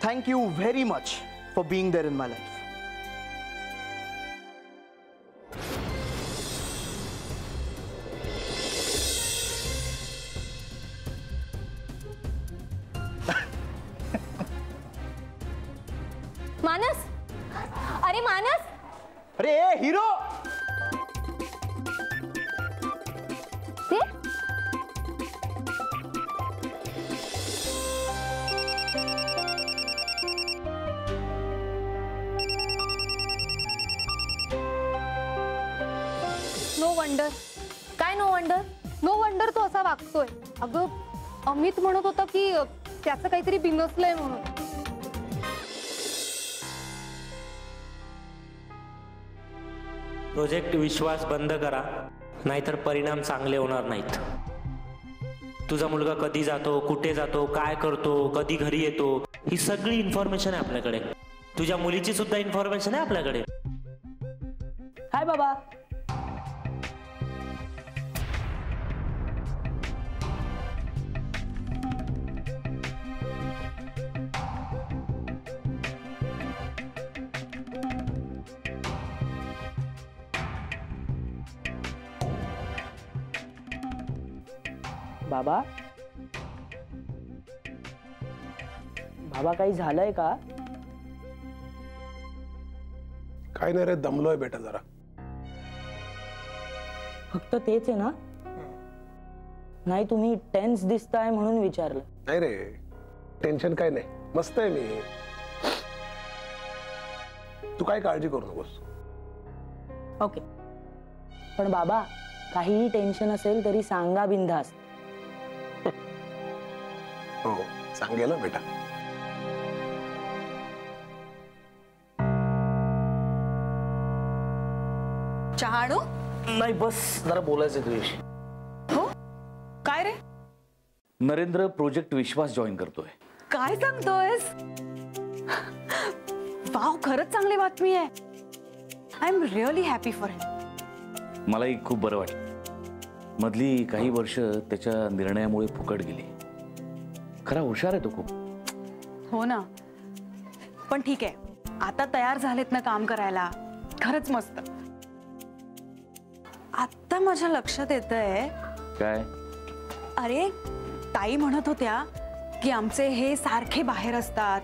Thank you very much for being there in my life. मानस, अरे मानस, अरे हीरो, नो वंडर. काय नो वंडर? नो वंडर तो असा वागतोय. अगं अमित म्हणत होता की त्याचं काहीतरी बिनसलंय म्हणून. प्रोजेक्ट विश्वास बंद करा, नाहीतर परिणाम चांगले होणार नाहीत. तुझा मुलगा कधी जातो, कुठे जातो, काय करतो, कधी घरी येतो, ही सगळी इन्फॉर्मेशन आहे आपल्याकडे. तुझ्या मुलीची सुद्धा इन्फॉर्मेशन आहे आपल्याकडे. हाय बाबा. बाबा, बाबा काही झालंय का? काय नाही रे, दमलोय बेटा जरा. फक्त तेच आहे ना? नाही तुम्ही टेन्स दिसताय म्हणून विचारलं. नाही रे, टेन्शन काय नाही, मस्त आहे मी. तू काय काळजी करू नकोस. ओके. पण बाबा, काहीही टेन्शन असेल तरी सांगा बिनधास्त. हो सांगेल ना बेटा. चहा आणू? नाही बस, जरा बोलायचं तुझ्याशी. हो काय रे? नरेंद्र प्रोजेक्ट विश्वास जॉईन करतोय. काय सांगतोयस? वाव, खरंच चांगली बातमी आहे. I am really happy for him. मलाही खूप बरं वाटलं. मधली काही वर्ष त्याच्या निर्णयामुळे फुकट गेली. खरा हुशार आहे तो खूप. हो ना, पण ठीक आहे, आता तयार झालेत ना काम करायला. खरंच मस्त. आता माझ्या लक्षात येतंय. काय? अरे ताई म्हणत होत्या की आमचे हे सारखे बाहेर असतात,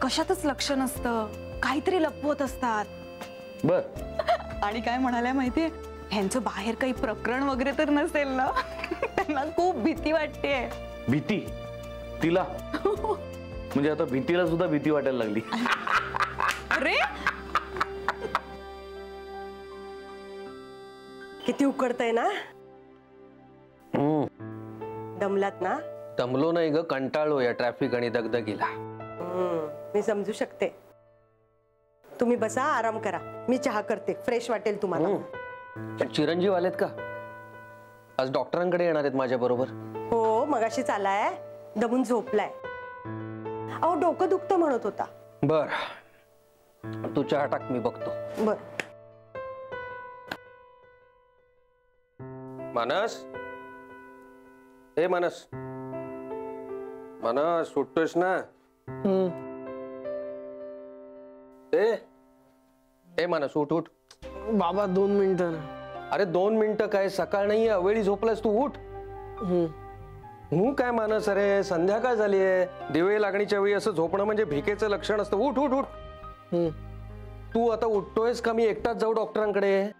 कशातच लक्ष नसतं, काहीतरी लपवत असतात. बर. आणि काय म्हणाल्या माहितीये, ह्यांचं बाहेर काही प्रकरण वगैरे तर नसेल ना? त्यांना खूप भीती वाटते. भीती? तिला? म्हणजे आता भीतीला सुद्धा भीती वाटायला लागली. अरे किती उकडतंय ना? दमलात ना? दमलो नाही ग, कंटाळलो या ट्रॅफिक आणि दगदगीला. मी समजू शकते. तुम्ही बसा, आराम करा, मी चहा करते, फ्रेश वाटेल तुम्हाला. चिरंजीव आलेत का? आज डॉक्टरांकडे येणार आहेत माझ्या बरोबर. हो, मगाशीच आलाय, दमून झोपलाय. अहो डोकं दुखतं म्हणत होता. बर, तू चहा टाक, मी बघतो. बर. मानस, ए मानस, मानस सुटतोयस ना? ए मानस, उठ उठ. बाबा 2 मिनिटं. अरे 2 मिनिटं काय, सकाळ नाहीये, अवेळी झोपलायस तू, उठ. काय मानस, अरे संध्याकाळ झालीये, दिवे लागणीच्या वेळी असं झोपणं म्हणजे भिकेचं लक्षण असतं. उठ उठ उठ. तू आता उठतोयस का मी एकटाच जाऊ डॉक्टरांकडे?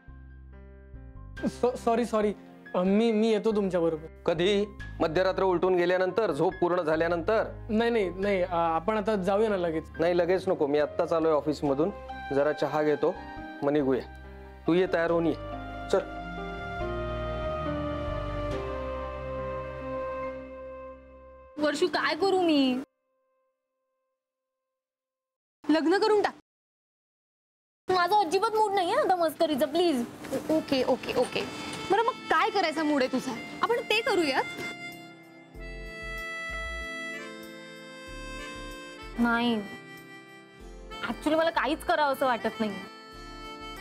सॉरी, मी येतो तुमच्या बरोबर. कधी? मध्यरात्र उलटून गेल्यानंतर, झोप पूर्ण झाल्यानंतर? नाही, आपण आता जाऊया ना लगेच. नाही लगेच नको, मी आत्ताच आलोय ऑफिस मधून, जरा चहा घेतो, मग निघूया. तू ये, तयार होऊन ये. चल. वर्षू काय करू मी? लग्न करून टाक. माझा अजिबात मूड नाही आता मस्करीचा, प्लीज. Okay okay okay. बरं मग काय करायचा मूड आहे तुझा? आपण ते करूया. नाही, ऍक्च्युली मला काहीच करावं असं वाटत नाही.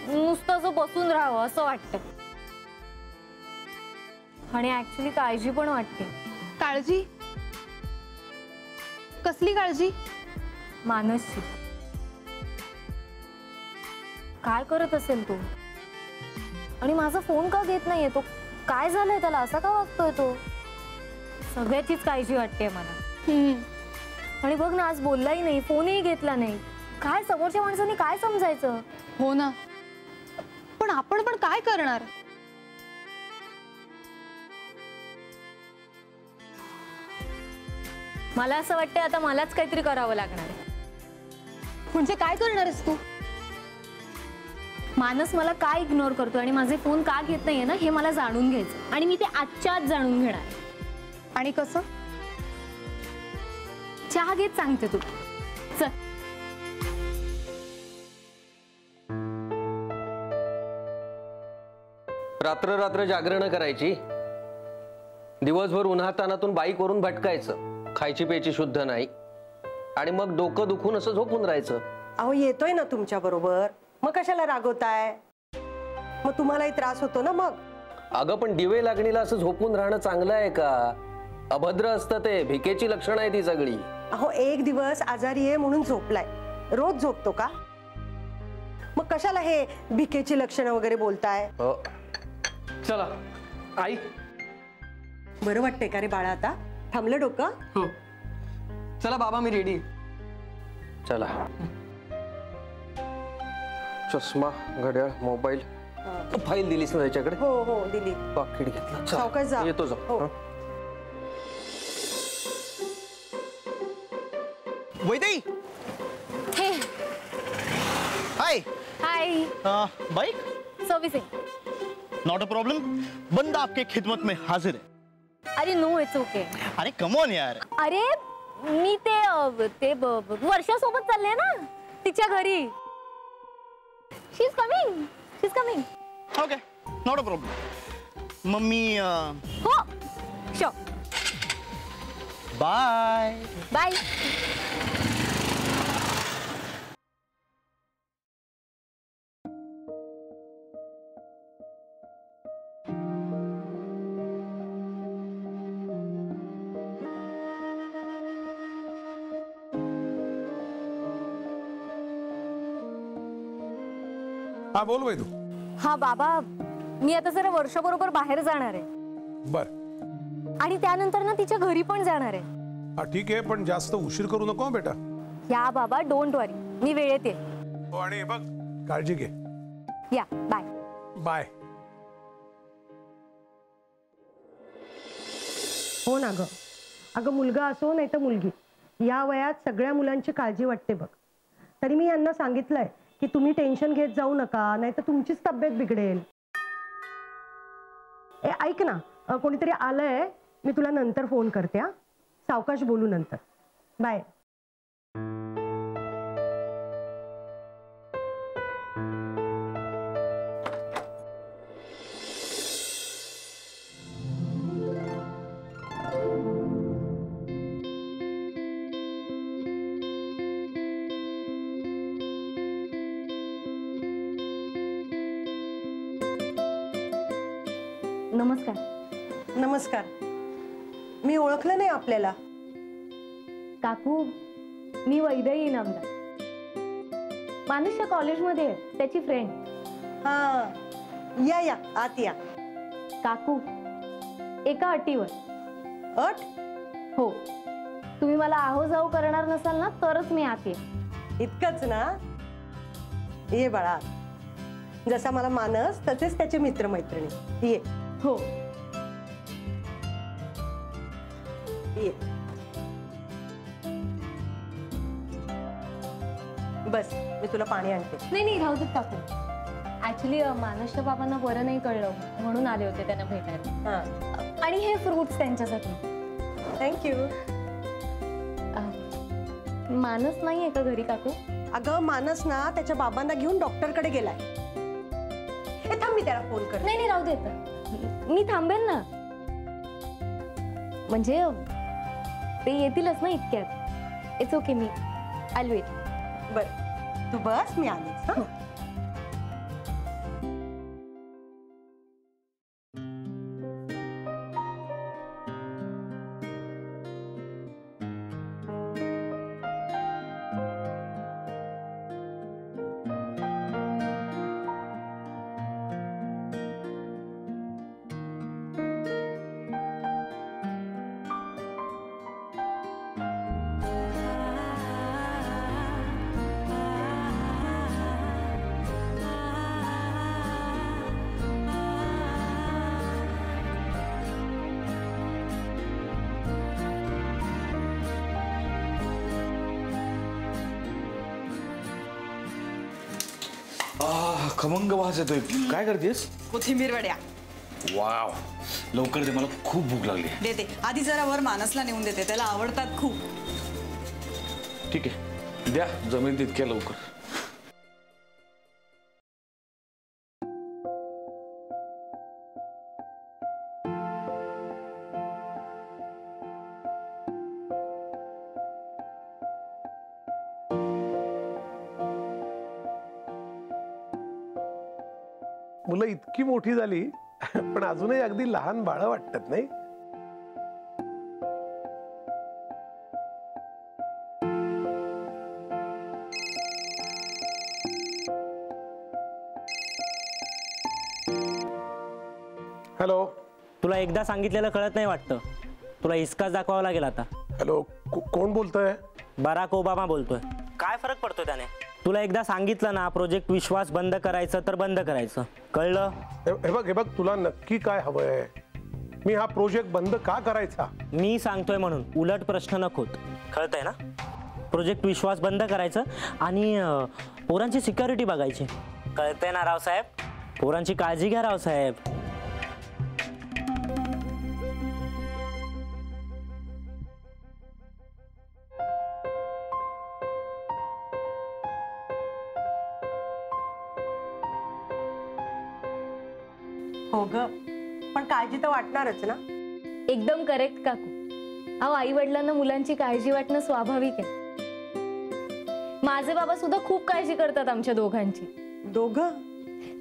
नुसतं असं बसून राहावं असं वाटतं. आणि ऍक्च्युली काळजी पण वाटते. काळजी? कसली काळजी? मानसची. काय करत असेल तो? आणि माझा फोन का घेत नाहीये तो? काय झालंय त्याला? असा का वागतोय तो? सगळ्याचीच काळजी वाटते मला. आणि बघ ना, आज बोललाही नाही, फोनही घेतला नाही. काय समोरच्या माणसाने काय समजायचं? हो ना, पण आपण पण काय करणार? मला असं वाटतंय आता मलाच काहीतरी करावं लागणार आहे. म्हणजे काय करणार आहेस तू? मानस मला का इग्नोर करतो आणि माझे फोन का घेत नाहीये ना, हे मला जाणून घ्यायचं. आणि मी ते आजच्या आज जाणून घेणार. आणि कसं? चहा घेत सांगते तू. चल. रात्र रात्र जागरण करायची, दिवसभर उन्हातानातून बाईकवरून भटकायचं, खायची प्यायची शुद्ध नाही, आणि मग डोकं दुखून असं झोपून राहायचं. अहो येतोय ना तुमच्या बरोबर, मग कशाला रागवताय? मग तुम्हालाही त्रास होतो ना मग. अगं पण दिवे लागणीला असं झोपून राहणं चांगलं आहे का? अभद्र असतं ते, भिकेची लक्षणं आहे ती सगळी. अहो एक दिवस आजारी आहे म्हणून झोपलाय, रोज झोपतो का? मग कशाला हे भिकेची लक्षणं वगैरे बोलताय? चला आई. बरं वाटतंय का रे बाळा आता? थांबलं डोकं? हो. चला बाबा, मी रेडी. चला. चष्मा, घड्याळ, मोबाईल, फाईल दिलीस ना त्याच्याकडे? हो हो दिली. पाकिट घेतलं. सावकाश जा. येतो जा. Vaidehi. Hey. Hi. Hi. Bike servicing. Not a problem, बंदा आपके खिदमत में हाजिर है. अरे नो, इट्स ओके. अरे कम ऑन यार. अरे मी ते वर्षासोबत चालले ना तिच्या घरी. She is coming. Okay, not a problem. Mummy हो शो. बाय. बाय. हा बोल वैदू. हा बाबा, मी आता जरा वर्षाबरोबर बाहेर जाणार आहे. बर. आणि त्यानंतर ना तिच्या घरी पण जाणार आहे. हा ठीक आहे, पण जास्त उशीर करू नको बेटा. या बाबा, डोंट वरी, मी वेळेत येईल. हो, आणि बघ काळजी घे. या बाय. बाय. हो ना ग. अगं मुलगा असो नाही तर मुलगी, या वयात सगळ्या मुलांची काळजी वाटते बघ. तरी मी यांना सांगितलंय की तुम्ही टेन्शन घेत जाऊ नका, नाही तर तुमचीच तब्येत बिघडेल. ऐक ना, कोणीतरी आलंय, मी तुला नंतर फोन करते. हा, सावकाश बोलू नंतर. बाय. नमस्कार. नमस्कार. मी ओळखलं नाही आपल्याला. काकू, मी वैदेही इनामदार, मानुष्य कॉलेजमध्ये आहे, त्याची फ्रेंड. हा, या या आत या. काकू, एका अटीवर. अट? हो, तुम्ही मला आहो जाऊ करणार नसाल ना तरच मी आत येईन. इतकंच ना? ये बाळा. जसा मला मानस तसेच त्याचे मित्रमैत्रिणी. ये. हो. ये. बस, मी तुला पाणी आणते. नाही राहू देत काकू. ऍक्च्युली मानसच्या बाबांना बरं नाही कळलं म्हणून आले होते त्यांना भेटायला. आणि हे फ्रुट्स त्यांच्यासाठी. थँक्यू. मानस नाहीये का घरी काकू? अगं मानस ना त्याच्या बाबांना घेऊन डॉक्टरकडे गेलाय. थांब, मी त्याला फोन कर. नाही राहू देत, मी थांबेल ना. म्हणजे ते येतीलच ना इतक्यात. इट्स ओके, मी आय वेट. बर, तू बस, मी आलीच. हा. खमंग वास येतोय. काय करतेस? कोथिंबीर वड्या वाव, लवकर दे, मला खूप भूक लागली. देते. आधी जरा वर मानसला नेऊन देते, त्याला आवडतात खूप. ठीक आहे, द्या, जमेल तितक्या लवकर. मुलं इतकी मोठी झाली पण अजूनही अगदी लहान बाळं वाटतात नाही. हॅलो. तुला एकदा सांगितलेलं कळत नाही वाटतं. तुला हिसकाच दाखवावा लागेल आता. हॅलो, कोण बोलतोय? बराक ओबामा बोलतोय. काय फरक पडतो त्याने? तुला एकदा सांगितलं ना प्रोजेक्ट विश्वास बंद करायचं तर बंद करायचं, कळलं? हे बघ, तुला नक्की काय हवंय? मी हा प्रोजेक्ट बंद का करायचा? मी सांगतोय म्हणून, उलट प्रश्न नकोत. कळतंय ना? प्रोजेक्ट विश्वास बंद करायचं आणि पोरांची सिक्युरिटी बघायची. कळतंय ना रावसाहेब? पोरांची काळजी घ्या रावसाहेब. हो ग, पण काळजी तर वाटणारच ना. एकदम करेक्ट काकू. अहो, आई वडिलांना मुलांची काळजी वाटणं स्वाभाविक आहे. माझे बाबा सुद्धा खूप काळजी करतात आमच्या दोघांची. दोघं?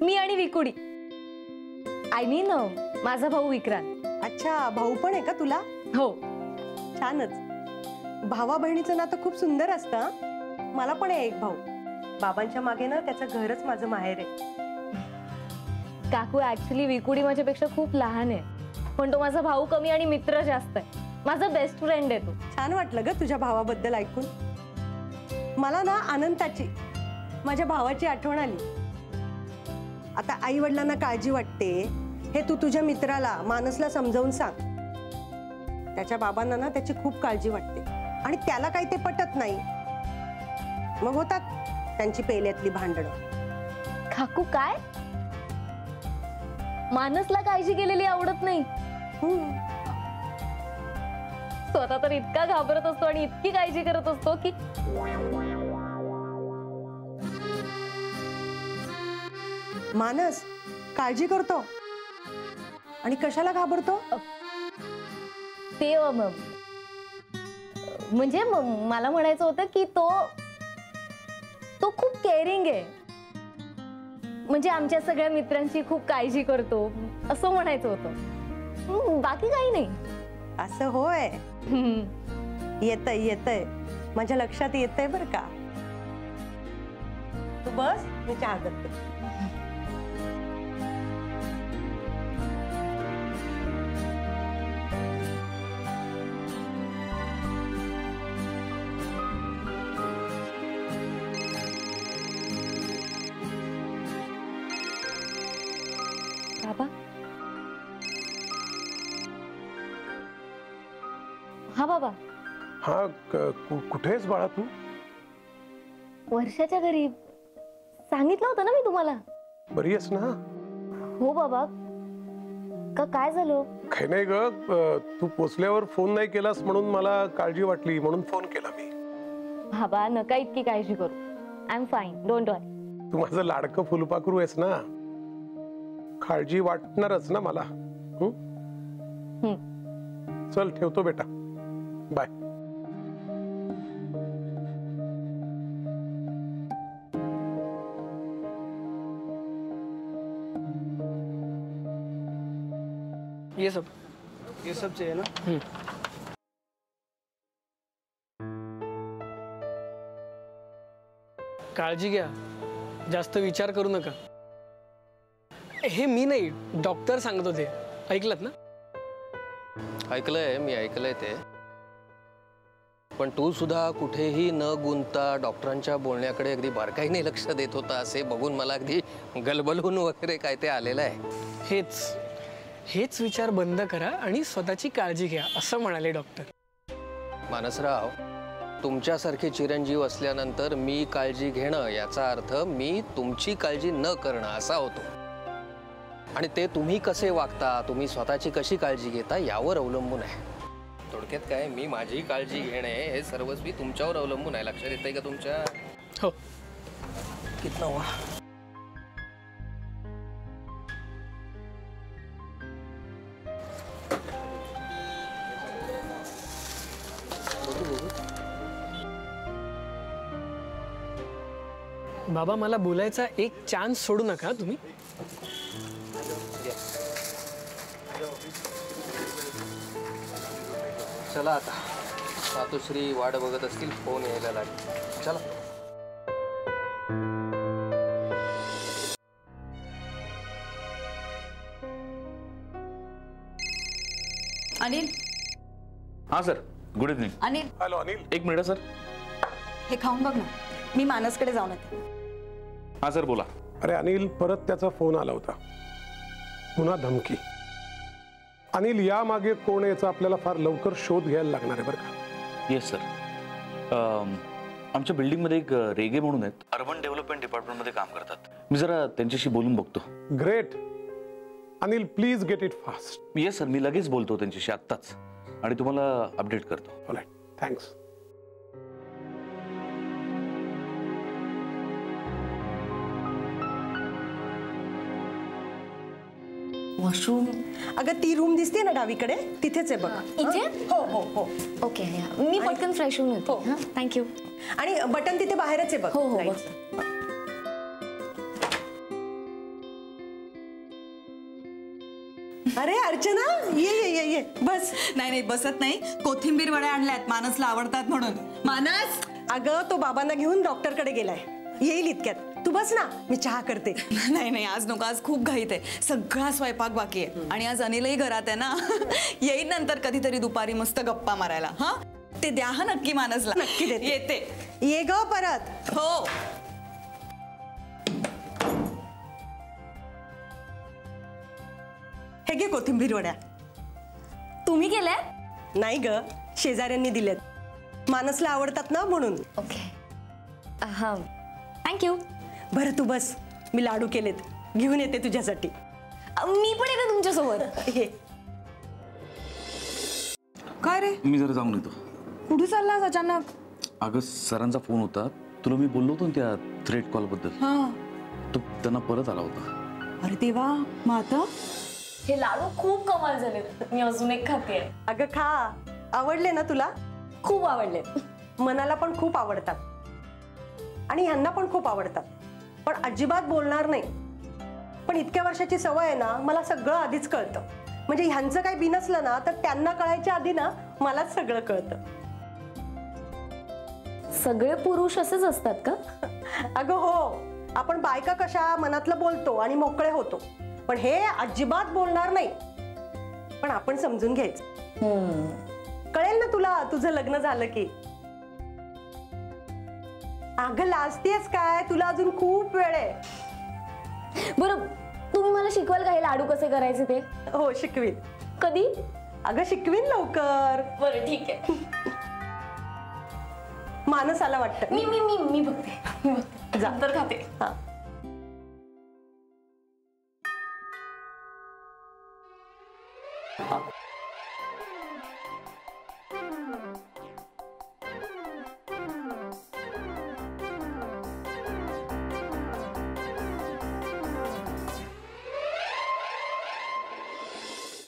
मी आणि विकुडी. आय मीन माझा भाऊ विक्रांत. अच्छा, भाऊ पण आहे का तुला? हो. छानच. भावा बहिणीचं नातं खूप सुंदर असतं हं? मला पण आहे एक भाऊ. बाबांच्या मागे ना त्याचं घरच माझं माहेर आहे. काकू, ऍक्च्युली विकुडी माझ्यापेक्षा खूप लहान आहे, पण तो माझा भाऊ कमी आणि मित्र जास्त आहे. माझा बेस्ट फ्रेंड आहे तो. छान वाटलं ग तुझ्या भावाबद्दल ऐकून. मला ना अनंताची, माझ्या भावाची आठवण आली. आता आई वडिलांना काळजी वाटते हे तू तुझ्या मित्राला मानसला समजावून सांग. त्याच्या बाबांना ना त्याची खूप काळजी वाटते आणि त्याला काही ते पटत नाही. मग होतात त्यांची पेल्यातली भांडणं. काकू, काय? मानसला काळजी केलेली आवडत नाही? स्वतः तर इतका घाबरत असतो आणि इतकी काळजी करत असतो की मानस काळजी करतो आणि कशाला घाबरतो? ते म्हणजे मला म्हणायचं होतं की तो खूप केअरिंग आहे. म्हणजे आमच्या सगळ्या मित्रांची खूप काळजी करतो असं म्हणायचं होतं. बाकी काही नाही. असं होय? येतय माझ्या लक्षात येतंय बर का. तू बस, मी चहा करते. बाबा. हा बाबा. हा, कुठे आहेस बाळा तू? वर्षाच्या घरी. सांगितलं होतं ना मी तुम्हाला. बरी आहेस ना? हो बाबा. का काय झालं? काही नाही ग, तू पोचल्यावर फोन नाही केलास म्हणून मला काळजी वाटली म्हणून फोन केला मी. बाबा, नका इतकी काळजी करू. आय एम फाईन, डोंट वरी. तू माझं लाडकं फुलपाखरू आहेस ना, काळजी वाटणारच ना मला. चल, ठेवतो बेटा. बाय. ये सब चाहिए ना? काळजी घ्या, जास्त विचार करू नका. हे मी नाही, डॉक्टर सांगत होते. ऐकलत ना? ऐकलंय, मी ऐकलंय ते. पण तू सुद्धा कुठेही न गुंतता डॉक्टरांच्या बोलण्याकडे अगदी बारकाईने लक्ष देत होता असे बघून मला अगदी गलबलून वगैरे काय ते आलेलं आहे. हेच विचार बंद करा आणि स्वतःची काळजी घ्या असं म्हणाले डॉक्टर. मानसराव, तुमच्यासारखे चिरंजीव असल्यानंतर मी काळजी घेणं याचा अर्थ मी तुमची काळजी न करणं असा होतो. आणि ते तुम्ही कसे वागता, तुम्ही स्वतःची कशी काळजी घेता यावर अवलंबून आहे. थोडक्यात काय, मी माझी काळजी घेणे हे सर्वस्वी तुमच्यावर अवलंबून आहे. लक्षात येतंय का तुमच्या? हो. कितना हुआ? बाबा मला बोलायचा एक चान्स सोडू नका तुम्ही. चला आता, मातोश्री वाट बघत असतील, फोन यायला लागेल. चला. अनिल. हाँ sir, good evening. Anil. Hello Anil. एक मिनिट सर. हे खाऊन बघ ना, मी मानसकडे जाऊन येते. हाँ सर बोला. अरे अनिल, परत त्याचा फोन आला होता, पुन्हा धमकी. अनिल, या मागे कोण याचा आपल्याला फार लवकर शोध घ्यायला लागणार आहे बरं का. Yes sir. आमच्या बिल्डिंगमध्ये एक रेगे म्हणून आहेत, अर्बन डेव्हलपमेंट डिपार्टमेंटमध्ये काम करतात. मी जरा त्यांच्याशी बोलून बघतो. Great Anil, please get it fast. Yes sir, मी लगेच बोलतो त्यांच्याशी आत्ताच आणि तुम्हाला अपडेट करतो. Alright, thanks. वॉशरूम. अगं ती रूम दिसते ना डावीकडे, तिथेच आहे बघा. इथे? हो हो हो. ओके, मी पटकन फ्रेश होऊन येतो. थँक्यू. आणि बटन तिथे बाहेरच आहे बघ. हो हो. अरे अर्चना, ये ये ये ये बस. नाही बसत नाही, कोथिंबीर वड्या आणल्यात, मानसला आवडतात म्हणून. मानस. अगं तो बाबांना घेऊन डॉक्टरकडे गेलाय, येईल इतक्यात. तू बस ना, मी चहा करते. नाही आज नको, आज खूप घाईत आहे, सगळा स्वयंपाक बाकी आहे. आणि आज अनिलही घरात आहे ना. येईल नंतर कधीतरी दुपारी मस्त गप्पा मारायला. हा ते द्या हा नक्की मानसला. नक्की देते. येते. ये ग परत. हो. हे घे कोथिंबीर वड्या. तुम्ही केलंय? नाही ग, शेजाऱ्यांनी दिलेत, मानसला आवडतात ना म्हणून. ओके, हा थँक्यू. बरं तू बस, मी लाडू केलेत, घेऊन येते तुझ्यासाठी. मी पण येते तुमच्यासोबत. हे काय रे, मी जरा जाऊन येतो. कुठे चाललास अचानक? अगं सरांचा फोन होता, तुला मी बोललो होतो ना त्या थ्रेट कॉल बद्दल. तो त्यांना परत आला होता. अरे देवा, मग आता? हे लाडू खूप कमाल झाले, मी अजून एक खाते. अगं खा, आवडले ना तुला? खूप आवडले. मनाला पण खूप आवडतात आणि ह्यांना पण खूप आवडतात, पण अजिबात बोलणार नाही. पण इतक्या वर्षाची सवय आहे ना, मला सगळं आधीच कळतं. म्हणजे ह्यांचं काही बिनसलं ना तर त्यांना कळायच्या आधी ना मलाच सगळं कळतं. सगळे पुरुष असेच असतात का? अगं हो, आपण बायका कशा मनातलं बोलतो आणि मोकळे होतो, पण हे अजिबात बोलणार नाही. पण आपण समजून घ्यायचं. कळेल ना तुला, तुझं लग्न झालं की. अगं लाजतेस काय, तुला अजून खूप वेळ आहे. बरं तुम्ही मला शिकवाल का हे लाडू कसे करायचे ते? हो शिकवीन. कधी? अगं शिकवीन लवकर. बरं ठीक आहे. मानस आला वाटतं. मी बघते. जा तर खाते. हा.